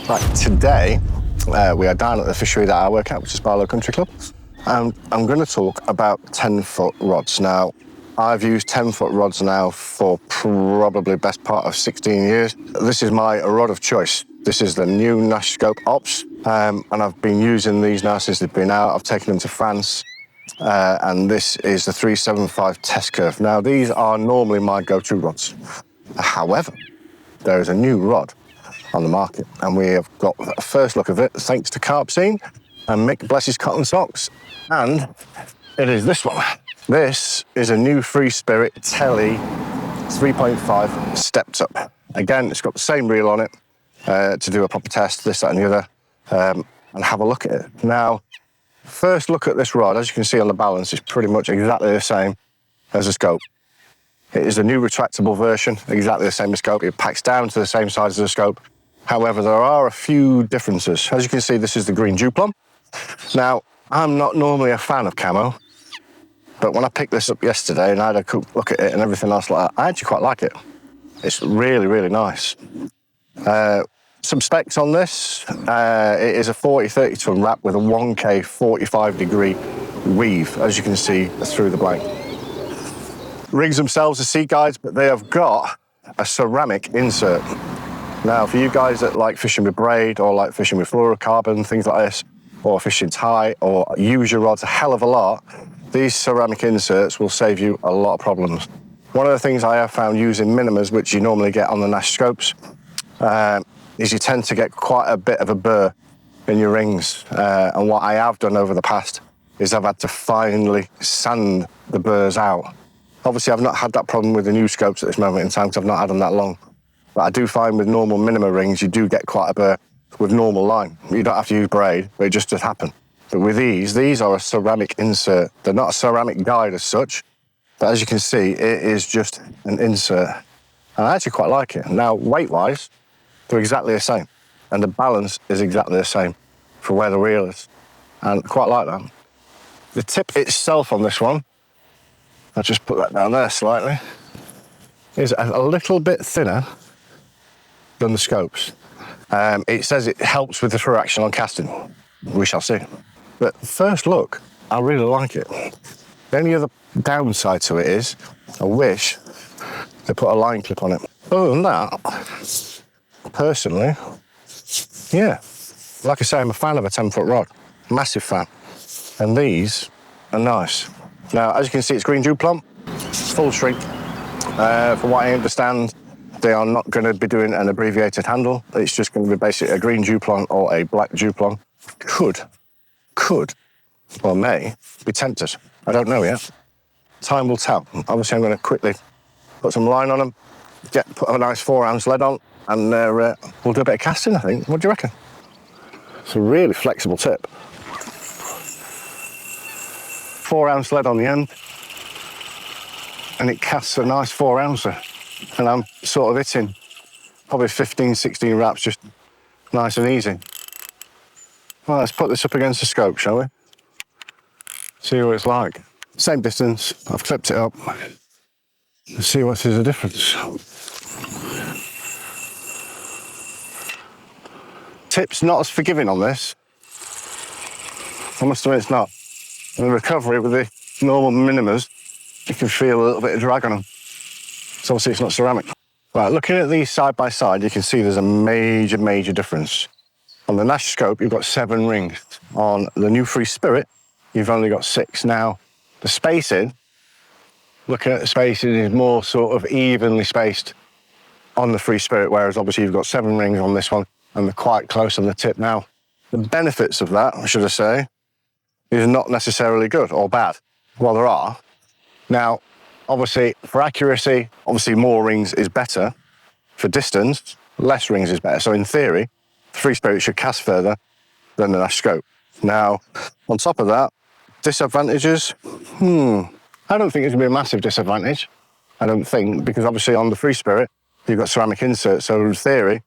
Right, today we are down at the fishery that I work at, which is Barlow Country Club, and I'm going to talk about 10-foot rods. Now, I've used 10-foot rods now for probably the best part of 16 years. This is my rod of choice. This is the new Nash Scope Ops, and I've been using these now since they've been out. I've taken them to France, and this is the 375 test curve. Now, these are normally my go-to rods. However, there is a new rod on the market, and we have got a first look of it thanks to Carp and Mick bless his cotton socks, and it is this one. This is a new Spirit Tel'e 3.5 stepped up. Again, it's got the same reel on it to do a proper test, this, that and the other, and have a look at it. Now, first look at this rod, as you can see on the balance, is pretty much exactly the same as the scope. It is a new retractable version, exactly the same as scope. It packs down to the same size as the scope. However, there are a few differences. As you can see, this is the green Duplon. Now, I'm not normally a fan of camo, but when I picked this up yesterday and I had a quick look at it and everything else like that, I actually quite like it. It's really, really nice. Some specs on this. It is a 40-30 ton wrap with a 1K 45-degree weave, as you can see through the blank. Rigs themselves are sea guides, but they have got a ceramic insert. Now, for you guys that like fishing with braid or like fishing with fluorocarbon, things like this, or fishing tight or use your rods a hell of a lot, these ceramic inserts will save you a lot of problems. One of the things I have found using minimas, which you normally get on the Nash Scopes, is you tend to get quite a bit of a burr in your rings. And what I have done over the past is I've had to finally sand the burrs out. Obviously, I've not had that problem with the new scopes at this moment in time because I've not had them that long. But I do find with normal minima rings, you do get quite a burr with normal line. You don't have to use braid, but it just does happen. But with these are a ceramic insert. They're not a ceramic guide as such, but as you can see, it is just an insert. And I actually quite like it. Now, weight-wise, they're exactly the same. And the balance is exactly the same for where the reel is. And I quite like that. The tip itself on this one, I'll just put that down there slightly, is a little bit thinner than the scopes. It says it helps with the through action on casting. We shall see. But first look, I really like it. The only other downside to it is, I wish they put a line clip on it. Other than that, personally, yeah. Like I say, I'm a fan of a 10-foot rod. Massive fan. And these are nice. Now, as you can see, it's green Duplon, full shrink. From what I understand, they are not going to be doing an abbreviated handle. It's just going to be basically a green Duplon or a black Duplon. Could, or may be tempted. I don't know yet. Time will tell. Obviously, I'm going to quickly put some line on them, put a nice 4-ounce lead on, and we'll do a bit of casting, I think. What do you reckon? It's a really flexible tip. 4-ounce lead on the end, and it casts a nice 4-ouncer. And I'm sort of hitting probably 15, 16 wraps, just nice and easy. Well, let's put this up against the scope, shall we? See what it's like. Same distance, I've clipped it up. Let's see what is the difference. Tip's not as forgiving on this. I must admit it's not. In the recovery with the normal minimas, you can feel a little bit of drag on them. So obviously it's not ceramic. Right, looking at these side by side, you can see there's a major difference. On the Nash Scope, you've got 7 rings. On the new Spirit, you've only got 6. Now, the spacing, looking at the spacing, is more sort of evenly spaced on the Spirit, whereas obviously you've got 7 rings on this one, and they're quite close on the tip. Now, the benefits of that, should I say, is not necessarily good or bad. Well, there are. Now, obviously, for accuracy, obviously more rings is better. For distance, less rings is better. So in theory, the Spirit should cast further than the Nash Scope. Now, on top of that, disadvantages, I don't think it's going to be a massive disadvantage. I don't think, because obviously on the Spirit, you've got ceramic inserts. So in theory,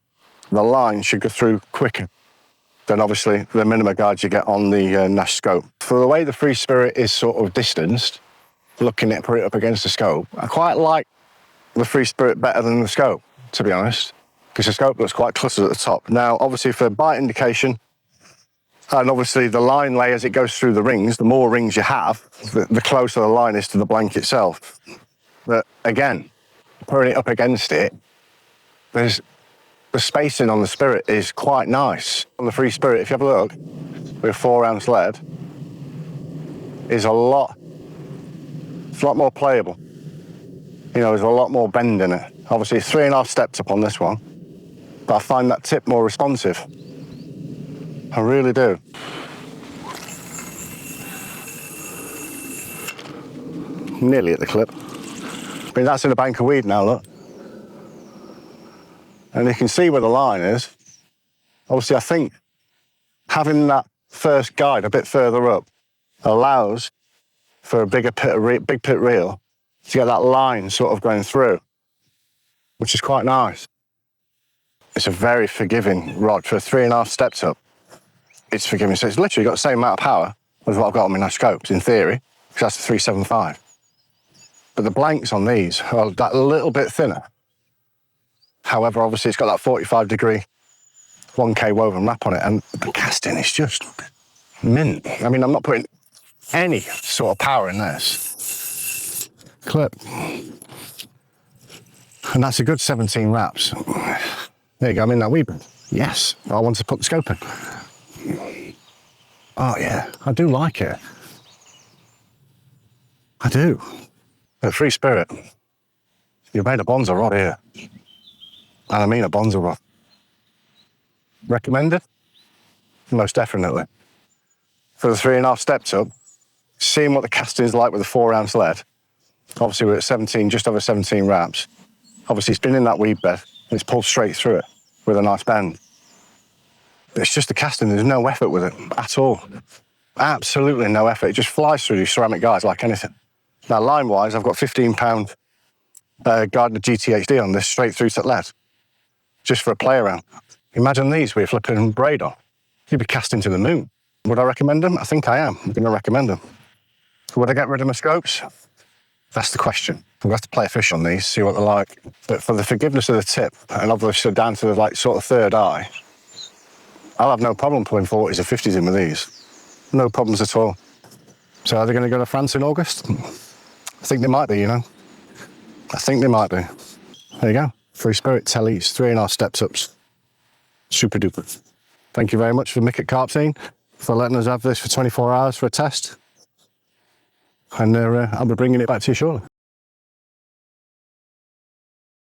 the line should go through quicker than obviously the minima guides you get on the Nash Scope. For the way the Spirit is sort of distanced, looking at put it up against the scope, I quite like the Spirit better than the scope, to be honest. because the scope looks quite clustered at the top. Now, obviously for bite indication, and obviously the line lay as it goes through the rings, the more rings you have, the closer the line is to the blank itself. But again, putting it up against it, the spacing on the Spirit is quite nice. On the Free Spirit, if you have a look, with 4-ounce lead, is a lot more playable. You know, there's a lot more bend in it. Obviously, it's 3.5 steps up on this one, but I find that tip more responsive. I really do. Nearly at the clip. I mean, that's in a bank of weed now, look. And you can see where the line is. Obviously, I think having that first guide a bit further up allows for a big pit reel to get that line sort of going through, which is quite nice. It's a very forgiving rod for 3.5 steps up. It's forgiving, so it's literally got the same amount of power as what I've got on my Nash Scopes, in theory, because that's the 375. But the blanks on these are that little bit thinner. However, obviously it's got that 45-degree 1K woven wrap on it, and the casting is just mint. I mean, I'm not putting any sort of power in this. Clip. And that's a good 17 wraps. There you go, I'm in that weed. Yes, I want to put the scope in. Oh yeah, I do like it. I do. But Free Spirit, you've made a Bonza rod here. And I mean a Bonza rod. Recommended? Most definitely. For the 3.5 steps up, seeing what the casting is like with a 4-ounce lead. Obviously we're at 17, just over 17 wraps. Obviously it's been in that weed bed and it's pulled straight through it with a nice bend. But it's just the casting, there's no effort with it at all. Absolutely no effort. It just flies through these ceramic guides like anything. Now line-wise, I've got 15-pound Gardner GTHD on this straight through to lead, just for a play around. Imagine these with flipping braid on. You'd be casting to the moon. Would I recommend them? I think I am. I'm going to recommend them. Would I get rid of my scopes? That's the question. I'm going to have to play a fish on these, see what they're like. But for the forgiveness of the tip, and obviously down to the like sort of third eye, I'll have no problem pulling 40s or 50s in with these. No problems at all. So are they going to go to France in August? I think they might be, you know. I think they might be. There you go. Free Spirit Tel'e's 3.5 steps ups. Super duper. Thank you very much for Mick at Carp Team for letting us have this for 24 hours for a test. And I'll be bringing it back to you shortly.